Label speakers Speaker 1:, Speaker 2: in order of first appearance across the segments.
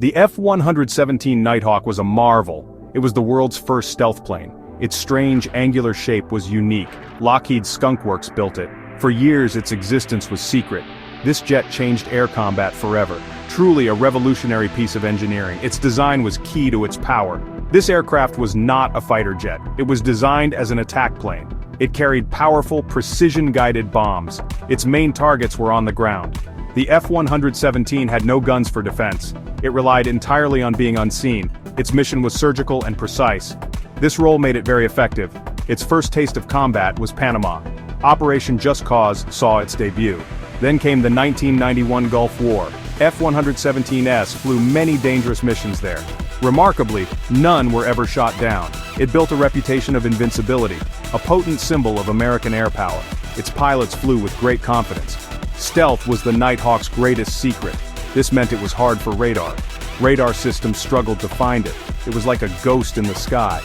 Speaker 1: The F-117 Nighthawk was a marvel. It was the world's first stealth plane. Its strange, angular shape was unique. Lockheed's Skunk Works built it. For years its existence was secret. This jet changed air combat forever. Truly a revolutionary piece of engineering. Its design was key to its power. This aircraft was not a fighter jet. It was designed as an attack plane. It carried powerful, precision-guided bombs. Its main targets were on the ground. The F-117 had no guns for defense. It relied entirely on being unseen. Its mission was surgical and precise. This role made it very effective. Its first taste of combat was Panama. Operation Just Cause saw its debut. Then came the 1991 Gulf War. F-117S flew many dangerous missions there. Remarkably, none were ever shot down. It built a reputation of invincibility, a potent symbol of American air power. Its pilots flew with great confidence. Stealth was the Nighthawk's greatest secret. This meant it was hard for radar. Radar systems struggled to find it. It was like a ghost in the sky.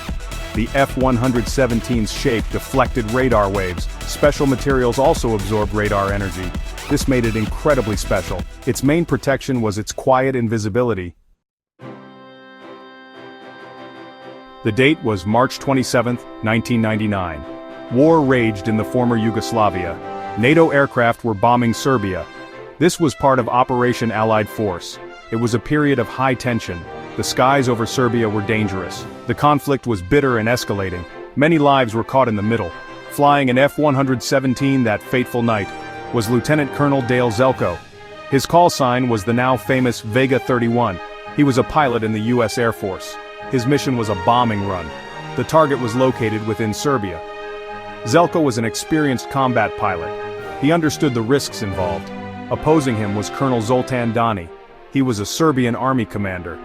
Speaker 1: The F-117's shape deflected radar waves. Special materials also absorbed radar energy. This made it incredibly special. Its main protection was its quiet invisibility. The date was March 27, 1999. War raged in the former Yugoslavia. NATO aircraft were bombing Serbia. This was part of Operation Allied Force. It was a period of high tension. The skies over Serbia were dangerous. The conflict was bitter and escalating. Many lives were caught in the middle. Flying an F-117 that fateful night was Lieutenant Colonel Dale Zelko. His call sign was the now famous Vega 31. He was a pilot in the U.S. Air Force. His mission was a bombing run. The target was located within Serbia. Zelko was an experienced combat pilot. He understood the risks involved. Opposing him was Colonel Zoltan Dani. He was a Serbian army commander.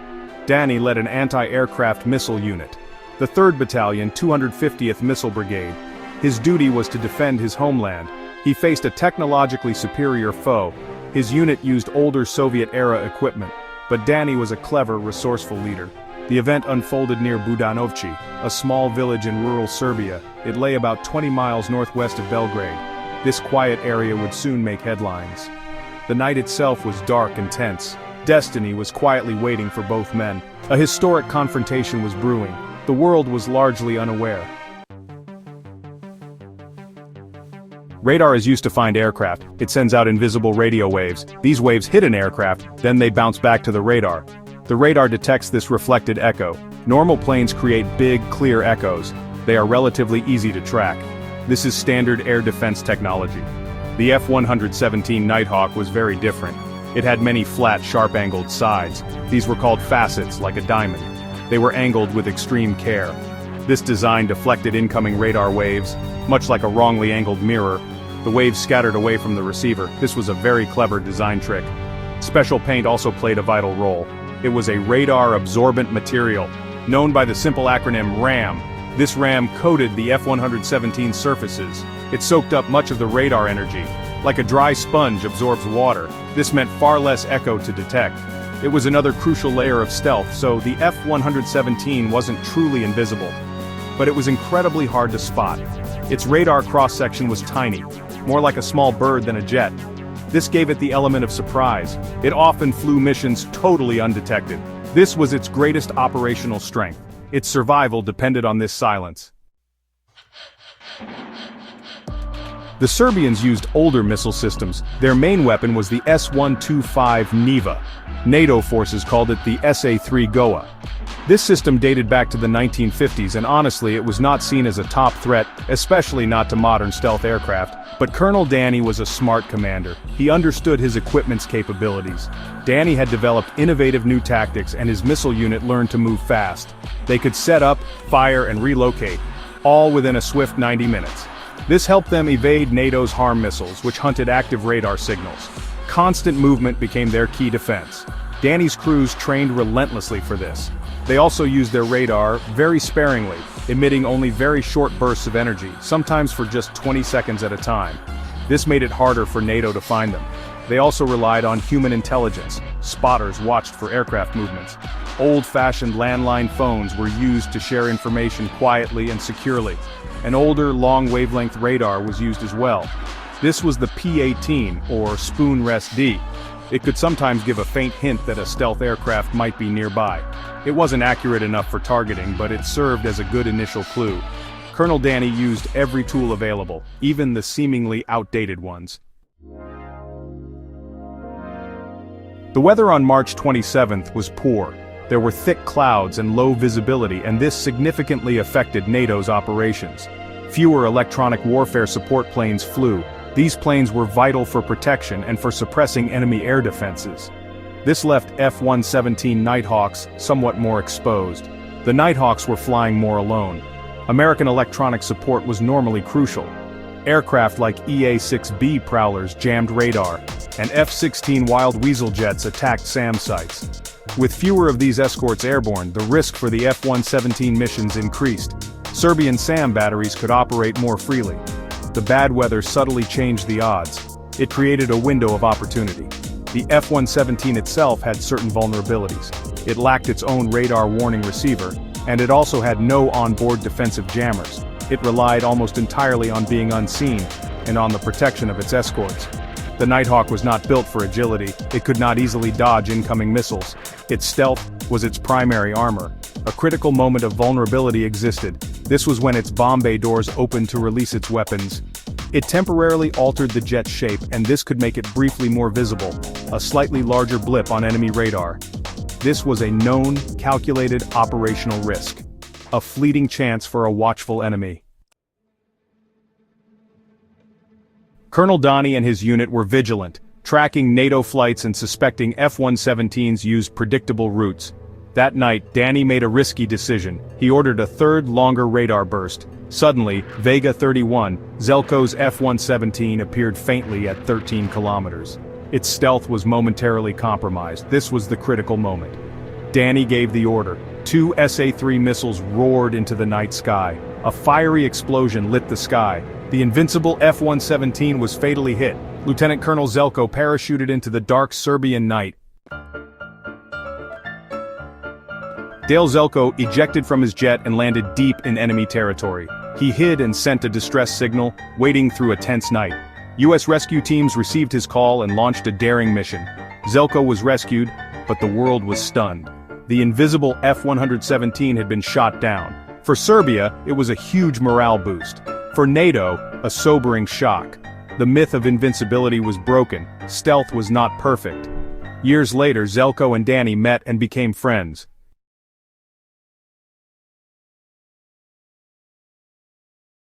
Speaker 1: Dani led an anti-aircraft missile unit, the 3rd Battalion, 250th Missile Brigade. His duty was to defend his homeland. He faced a technologically superior foe. His unit used older Soviet-era equipment, but Dani was a clever, resourceful leader. The event unfolded near Budanovci, a small village in rural Serbia. It lay about 20 miles northwest of Belgrade. This quiet area would soon make headlines. The night itself was dark and tense. Destiny was quietly waiting for both men. A historic confrontation was brewing. The world was largely unaware. Radar is used to find aircraft. It sends out invisible radio waves. These waves hit an aircraft, then they bounce back to the radar. The radar detects this reflected echo. Normal planes create big, clear echoes. They are relatively easy to track. This is standard air defense technology. The F-117 Nighthawk was very different. It had many flat, sharp-angled sides. These were called facets, like a diamond. They were angled with extreme care. This design deflected incoming radar waves, much like a wrongly angled mirror. The waves scattered away from the receiver. This was a very clever design trick. Special paint also played a vital role. It was a radar-absorbent material, known by the simple acronym RAM. This RAM coated the F-117 surfaces. It soaked up much of the radar energy. Like a dry sponge absorbs water. This meant far less echo to detect. It was another crucial layer of stealth, so the F-117 wasn't truly invisible. But it was incredibly hard to spot. Its radar cross-section was tiny, more like a small bird than a jet. This gave it the element of surprise. It often flew missions totally undetected. This was its greatest operational strength. Its survival depended on this silence. The Serbians used older missile systems. Their main weapon was the S-125 Niva. NATO forces called it the SA-3 Goa. This system dated back to the 1950s, and honestly it was not seen as a top threat, especially not to modern stealth aircraft. But Colonel Dani was a smart commander. He understood his equipment's capabilities. Dani had developed innovative new tactics, and his missile unit learned to move fast. They could set up, fire, and relocate, all within a swift 90 minutes. This helped them evade NATO's HARM missiles, which hunted active radar signals. Constant movement became their key defense. Dani's crews trained relentlessly for this. They also used their radar very sparingly, emitting only very short bursts of energy, sometimes for just 20 seconds at a time. This made it harder for NATO to find them. They also relied on human intelligence. Spotters watched for aircraft movements. Old-fashioned landline phones were used to share information quietly and securely. An older, long-wavelength radar was used as well. This was the P-18, or Spoon Rest D. It could sometimes give a faint hint that a stealth aircraft might be nearby. It wasn't accurate enough for targeting, but it served as a good initial clue. Colonel Danny used every tool available, even the seemingly outdated ones. The weather on March 27th was poor. There were thick clouds and low visibility, and this significantly affected NATO's operations. Fewer electronic warfare support planes flew. These planes were vital for protection and for suppressing enemy air defenses. This left F-117 Nighthawks somewhat more exposed. The Nighthawks were flying more alone. American electronic support was normally crucial. Aircraft like EA-6B Prowlers jammed radar, and F-16 Wild Weasel jets attacked SAM sites. With fewer of these escorts airborne, the risk for the F-117 missions increased. Serbian SAM batteries could operate more freely. The bad weather subtly changed the odds. It created a window of opportunity. The F-117 itself had certain vulnerabilities. It lacked its own radar warning receiver, and it also had no onboard defensive jammers. It relied almost entirely on being unseen, and on the protection of its escorts. The Nighthawk was not built for agility. It could not easily dodge incoming missiles. Its stealth was its primary armor. A critical moment of vulnerability existed. This was when its bomb bay doors opened to release its weapons. It temporarily altered the jet's shape, and this could make it briefly more visible, a slightly larger blip on enemy radar. This was a known, calculated operational risk. A fleeting chance for a watchful enemy. Colonel Donnie and his unit were vigilant, tracking NATO flights and suspecting F-117s used predictable routes. That night, Danny made a risky decision. He ordered a third, longer radar burst. Suddenly, Vega 31, Zelko's F-117 appeared faintly at 13 kilometers. Its stealth was momentarily compromised. This was the critical moment. Danny gave the order. 2 SA-3 missiles roared into the night sky. A fiery explosion lit the sky. The invincible F-117 was fatally hit. Lieutenant Colonel Zelko parachuted into the dark Serbian night. Dale Zelko ejected from his jet and landed deep in enemy territory. He hid and sent a distress signal, waiting through a tense night. U.S. rescue teams received his call and launched a daring mission. Zelko was rescued, but the world was stunned. The invisible F-117 had been shot down. For Serbia, it was a huge morale boost. For NATO, a sobering shock. The myth of invincibility was broken. Stealth was not perfect. Years later, Zelko and Danny met and became friends.